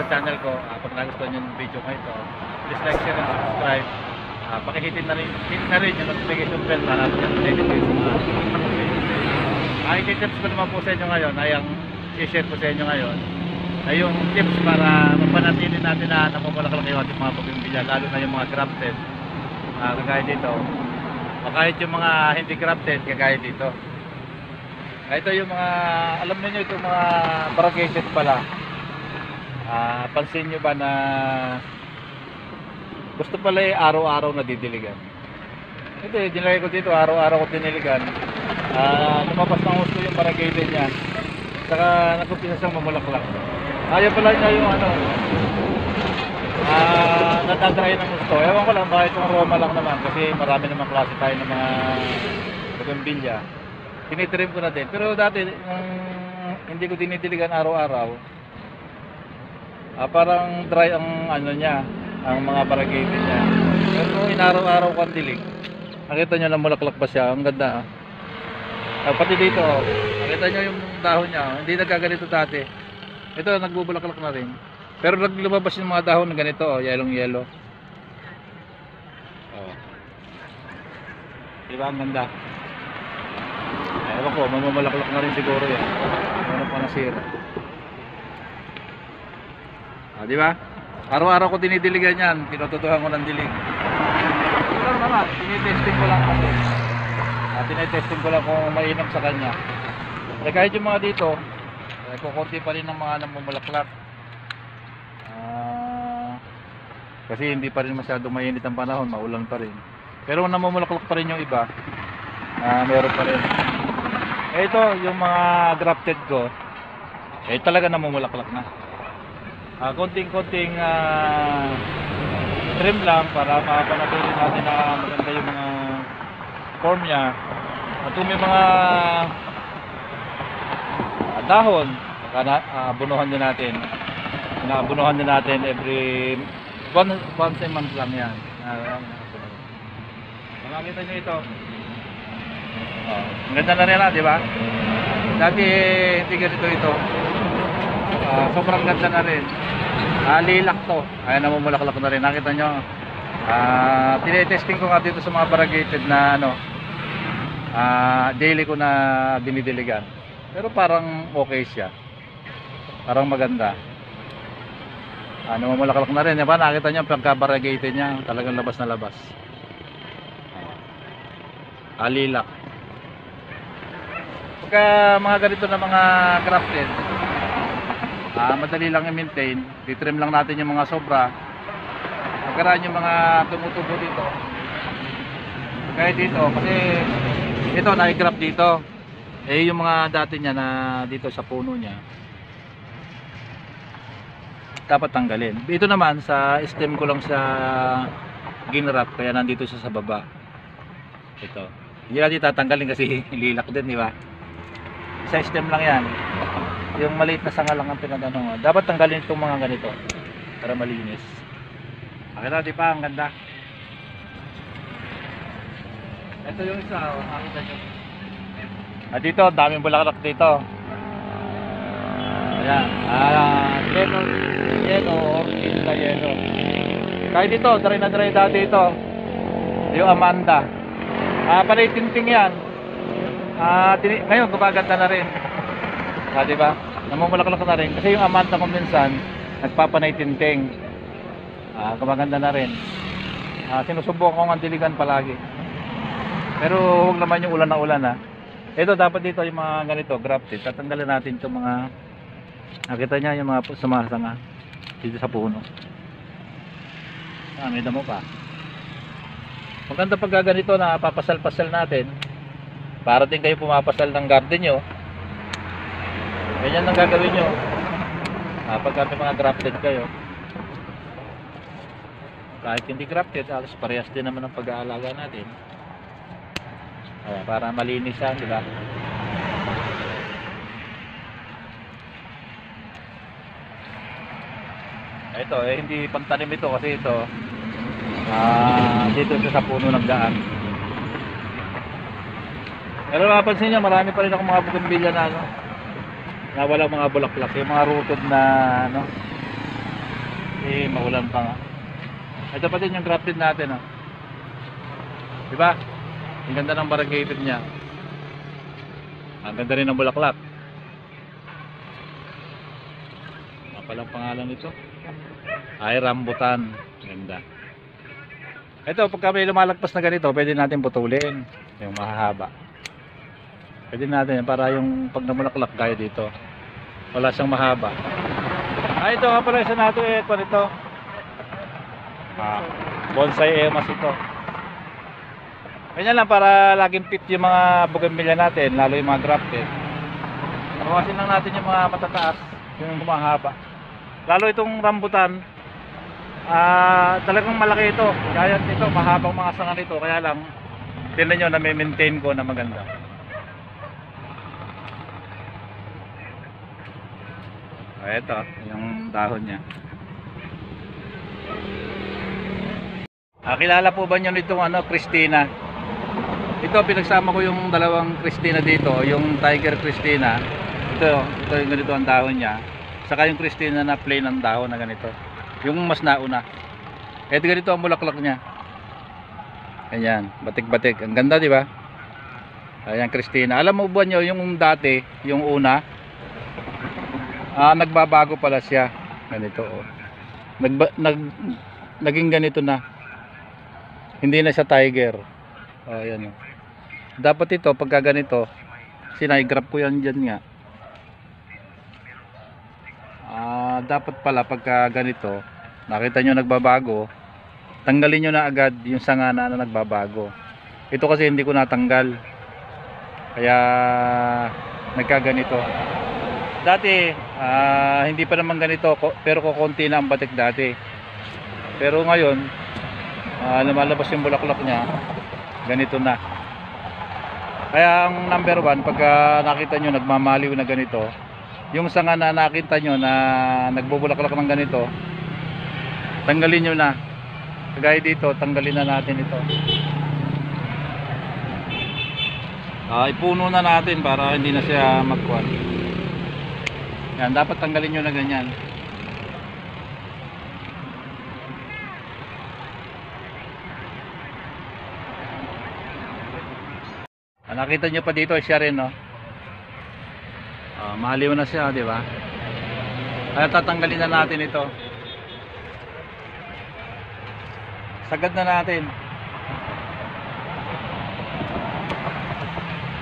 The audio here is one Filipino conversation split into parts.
channel ko. Pag nagustuhan nyo yung video ko ito, please like, share, and subscribe. Pakihitin na rin yung notification bell para updated kayo sa mga ang tips ko naman po sa inyo ngayon ay ang i-share ko sa inyo ngayon ay yung tips para mapanatili natin na namumulaklak yung ating mga bougainvillea, lalo na yung mga grafted, kagaya dito, o kahit yung mga hindi grafted kagaya dito. Ito yung mga, alam niyo itong mga variegated pala. Pansin nyo ba na gusto pala araw-araw na didiligan? Ito dinilagay ko dito, araw-araw ko diniligan. Lumabas ng gusto yung variegated niya, saka nagkumpisa siyang mamulaklak. Ayaw pala niya yung ano, natadry ng gusto. Ewan ko lang bakit yung aroma lang naman, kasi marami naman klase tayo ng mga bougainvillea. Tinitrim ko na din. Pero dati, hindi ko dinidiligan araw-araw. Parang dry ang ano niya, ang mga variegated niya. Pero kung inaraw-araw ko ang dilig, nakita nyo na mulaklak pa siya. Ang ganda. Pati dito, nakita nyo yung dahon niya. Hindi nagkaganito dati. Ito, nagbubulaklak na rin. Pero naglumabas yung mga dahon na ganito, yellow-yellow. Diba ang ganda? Ewan ko, mamamalaklak na rin siguro yan. Ano pa nasira. Di ba? Araw-araw ko dinidiligan yan. Tinututuhan ko ng dilig. Ito naman, tinitesting ko lang kasi. Tinitesting ko lang kung mainam sa kanya. Kahit yung mga dito, kukunti pa rin ng mga namumulaklak. Kasi hindi pa rin masyadong mainit ang panahon, maulan pa rin. Pero namumulaklak pa rin yung iba. Meron pa rin. Ito yung mga grafted ko, talaga namumulaklak na. Konting-konting trim lang para mapanatili natin na maganda yung mga form niya. At kung may mga dahon, abunuhan din natin. Abunuhan din natin every once a month lang yan. Makikita nyo ito. Ang ganda na rin di ba? Dati hindi ganito ito. Sobrang ganda na rin. Lilak to. Ayan, namumulaklak na rin. Nakita nyo. Tinetesting ko nga dito sa mga variegated na ano, daily ko na dinidiligan. Pero parang okay siya. Parang maganda. Namumulaklak na rin. Diba? Nakita nyo pagka variegated niya, talagang labas na labas. Lilak. Pagka mga ganito na mga grafted, madali lang i-maintain. Titrim lang natin yung mga sobra. Pagkaraan yung mga tumutubo dito. Kaya dito, kasi ito na-graft dito. Yung mga dati niya na dito sa puno niya, dapat tanggalin. Ito naman sa stem ko lang sa ginrap, kaya nandito siya sa baba. Ito. Hindi natin tatanggalin kasi lilak din, di ba? Sa stem lang yan. Yung maliit na sanga lang ang pinagano. Dapat tanggalin itong mga ganito para malinis. Okay na, di ba? Ang ganda. Ito yung isa, makita nyo. Dito, daming bulaklak dito. Ayan. Yellow or Inca yellow. Kahit dito, dry na dry dati ito. Yung Amanda. Panay tinting yan. Ngayon, gumaganda na rin. Diba? Namumulaklak na rin. Kasi yung Amanda ko minsan, nagpapanay tinting. Gumaganda na rin. Sinusubukan ko ang diligan palagi. Pero huwag naman yung ulan na ulan Ito dapat dito yung mga ganito, grafted. Tatanggalin natin itong mga, nakita niya yung mga sumasanga dito sa puno. May damo pa. Maganda pag ganito na papasal-pasal natin. Para din kayo pumapasal ng garden nyo. Ganyan ang gagawin nyo. Pagka may mga grafted kayo. Kahit hindi grafted, alas parehas din naman ang pag-aalaga natin. Para malinis yan, di ba? Ito, hindi pantanim ito kasi ito dito sa puno ng daan. Pero mapapansin nyo, marami pa rin akong mga bougainvillea na na walang mga bulaklak, yung mga rooted na Eh, maulan pa nga. Ito pa din yung grafted natin, oh. Diba? Ang ganda ng variegated niya. Ang ganda rin ng bulaklak. Ano palang pangalan nito? Ay, rambutan. Ganda. Ito, pagka may lumalagpas na ganito, pwede natin putulin. Yung mahahaba. Pwede natin para yung pag namulaklak gaya dito. Wala siyang mahaba. Ah, ito nga pala isa natin eh. Ito nito. Bonsai emas ito. Ganyan lang para laging fit yung mga bougainvillea natin, lalo yung mga grafted. Bawasin lang natin yung mga matataas, yung humahaba. Lalo itong rambutan, talagang malaki ito. Kaya ito, mahabang mga sanga nito. Kaya lang, tingnan nyo na may maintain ko na maganda. Ito, yung dahon niya. Kilala po ba nyo nitong Christina? Ito, pinagsama ko yung dalawang Christina dito, yung Tiger Christina. Ito yung ganito ang dahon niya. Saka yung Christina na plain ang dahon na ganito. Yung mas nauna. Ito ganito ang bulaklak niya. Ayan, batik-batik. Ang ganda, di ba? Ayan, Christina. Alam mo ba nyo, yung dati, yung una, nagbabago pala siya. Ganito, oh. Naging ganito na. Hindi na siya tiger. Ayan, oh. Dapat ito, pagka ganito, sinay-grab ko yan dyan nga. Dapat pala, pagka ganito, nakita nyo nagbabago, tanggalin nyo na agad yung sanga na nagbabago. Ito kasi hindi ko natanggal. Kaya, nagkaganito. Dati, hindi pa naman ganito, pero kukunti na ang batik dati. Pero ngayon, lumalabas yung bulaklak niya, ganito na. Kaya ang number 1, pagka nakita nyo nagmamaliw na ganito, yung sanga na nakita nyo na nagbubulaklak ng ganito, tanggalin nyo na. Kagaya dito, tanggalin na natin ito. Ipuno na natin para hindi na siya magkuhan. Yan, dapat tanggalin nyo na ganyan. Nakita nyo pa dito, siya rin, no? Maliw na siya, di ba? Kaya tatanggalin na natin ito. Sagad na natin.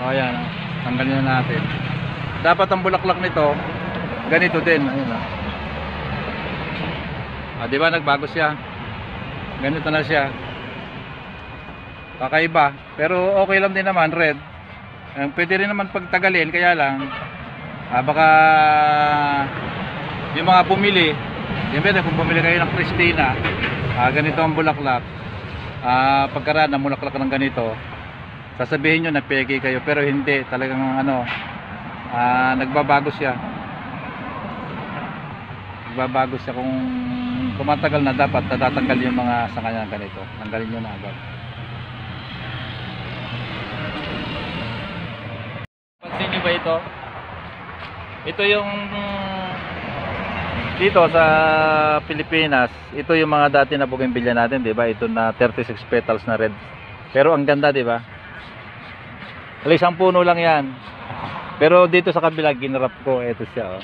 Ayan, tanggalin na natin. Dapat ang bulaklak nito ganito din. Ayun, di ba nagbago siya? Ganito na siya. Kakaiba, pero okay lang din naman, red. Pwede rin naman pagtagalin, kaya lang baka yung mga bumili, siyempre kung bumili kayo ng Christina, ganito ang bulaklak, pagkaraan ng bulaklak ng ganito, sasabihin nyo nagpeke kayo, pero hindi, talagang nagbabago siya. Nagbabago siya. Kung tumatagal na, dapat natatanggal yung mga sanga niya ganito, tanggalin nyo na agad. Pansin nyo ba ito? Ito yung dito sa Pilipinas, ito yung mga dati na bougainvillea natin, 'di ba? Ito na 36 petals na red. Pero ang ganda, 'di ba? Isang puno lang 'yan. Pero dito sa kabila ginrap ko, ito siya, oh.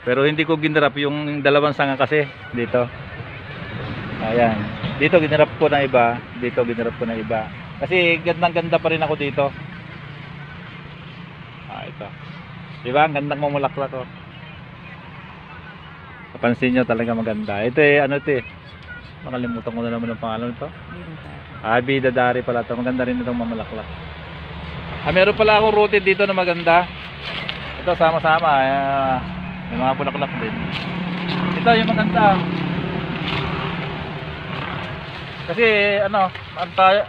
Pero hindi ko ginrap yung dalawang sanga kasi dito. Ayan. Dito ginrap ko na iba, dito ginrap ko na iba. Kasi gandang-ganda pa rin ako dito. Ito. Diba? Ang gandang mamulaklak ko. Napansin nyo talaga maganda. Ito ano ito eh. Makalimutan ko na naman ang pangalan ito. Bidadari pala ito. Maganda rin itong mamulaklak. Meron pala akong rooted dito na maganda. Ito sama-sama. May mga bulaklak din. Ito yung maganda. Kasi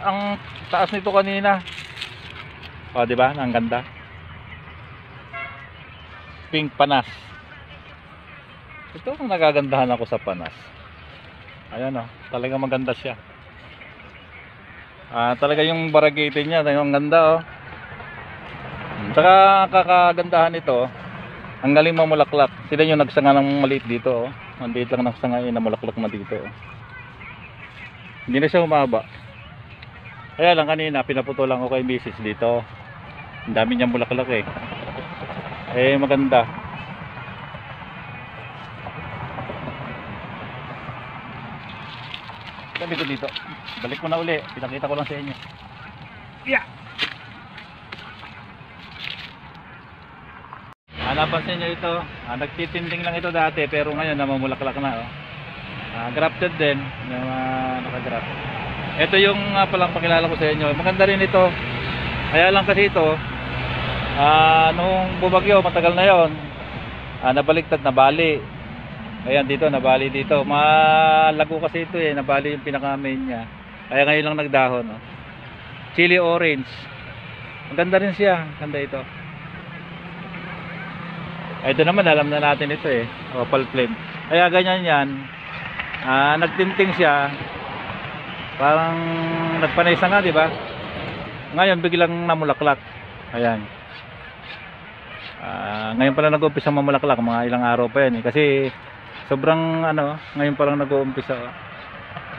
ang taas nito kanina. Diba? Ang ganda. Pink panas. Ito ang nagagandahan ako sa panas. Ayan, talagang maganda siya. Talaga yung variegated niya, ang ganda, Saka kakagandahan nito, ang galing mamulaklak. Sila yung nagsanga ng maliit dito, Mandiit lang ng sanga na mulaklak na dito. Hindi na siya humaba. Kaya lang kanina pinaputulan ko kay Mrs. dito. Ang dami niyang bulaklak eh. Eh maganda. Sabi ko dito. Balik ko na uli. Pinakita ko lang sa inyo. Yeah. Napansin nyo ito. Nagtitinding lang ito dati pero ngayon namamulaklak na. Oh. Grafted din. Yung nakagraft. Ito yung palang pakilala ko sa inyo. Maganda rin ito. Kaya lang kasi ito nung bumagyo matagal na yon, nabaliktad, nabali. Ayan dito, nabali dito. Malago kasi ito eh, nabali yung pinaka-main niya. Kaya ngayon lang nagdahon. Oh. Chili orange. Maganda rin siya. Ganda ito. Ito naman alam na natin ito eh, opal flame. Kaya ganyan yan. Nagtinting siya. Parang nagpanaysa nga, di ba? Ngayon biglang namulaklak. Ayan. Ngayon pa lang nag-uumpisa mamulaklak, mga ilang araw pa yan eh. Kasi sobrang ngayon pa lang nag-uumpisa.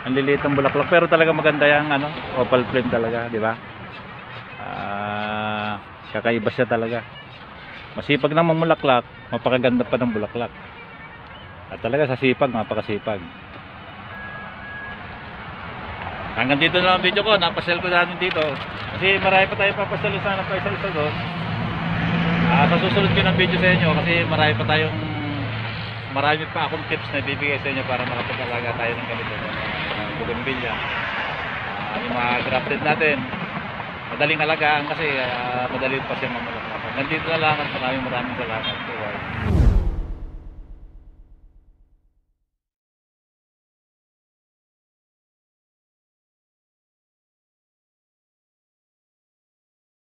Ang liliit ng bulaklak pero talaga maganda yang opal flame talaga, di ba? Kakaiba siya talaga. Masipag na mamulaklak, mapakaganda pa ng bulaklak. At talaga sa sipag, mapakasipag. Hanggang dito na lang ang video ko, napasel ko natin dito. Kasi marami pa tayo papasel sana pa isa-isa doon. Sa susunod ko ng video sa inyo kasi marami pa akong tips na bibigay sa inyo para makapag-alaga tayo ng ganito. Bougainvillea. Yung mga grafted natin. Madaling alagaan kasi madali pa siya mamulaklak. Nandito na lang at maraming salamat.